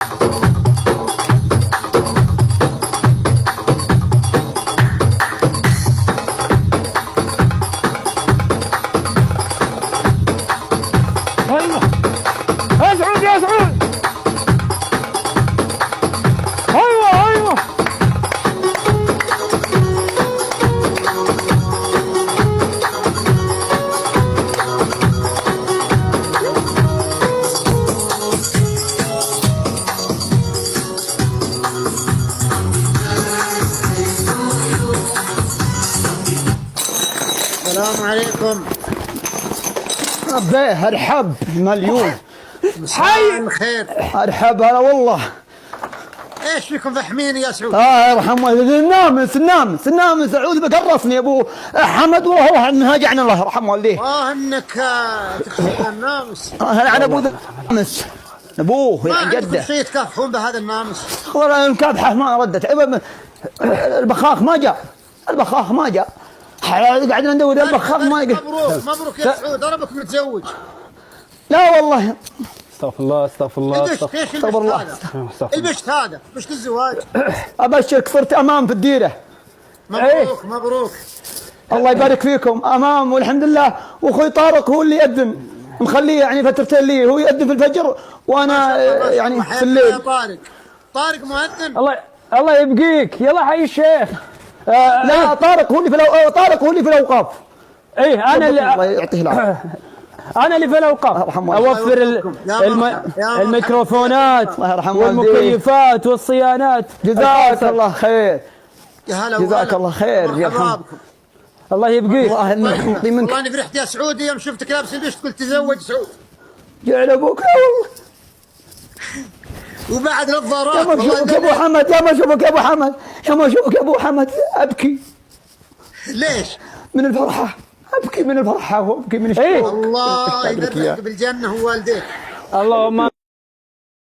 ايوه يا سعود يا سعود. ايوه ايوه. السلام عليكم. به ارحب مليون. مساء الخير. ارحب هلا والله. ايش فيكم فحميني يا سعود؟ يرحم والديك. النامس اعوذ بك قرصني يا ابو حمد والله هو مهاجعنا الله يرحم والديه. انك تخشى النامس. انا ابو نامس ابوه ما يعني عندكم جده. شيء تكافحون بهذا النامس؟ والله المكابحه ما ردت. البخاخ ما جاء. قاعدين ندور البخاخ ما جاء. مبروك يا سعود، انا بك متزوج. لا والله. استغفر الله استغفر الله ايش استغفر الله. البشت هذا؟ بشت الزواج. ابشرك صرت امام في الديره. مبروك مبروك. الله يبارك فيكم. امام والحمد لله. واخوي طارق هو اللي يأذن، مخليه يعني فترتين لي، هو يأذن في الفجر وانا يعني في الليل. طارق مؤذن. الله يبقيك. يلا حي الشيخ. لا طارق هو اللي في الاوقاف. ايه انا الله اللي يعطيه العافيه. انا اللي في الاوقاف اوفر الميكروفونات الله يرحم والمكيفات والصيانات. جزاك الله خير. يا هلا جزاك الله خير. يرحم. الله يبقيك. الله يعطي منك. والله اني فرحت يا سعودي يوم شفتك لابس البشت قلت تزوج سعود. جعل ابوك والله. وبعد نظارات. يا ما اشوفك يا ابو حمد، يا ابو حمد ابكي. ليش؟ من الفرحه. ابكي من الفرحه وابكي من الشوق. الله يبارك بالجنه ووالديك. اللهم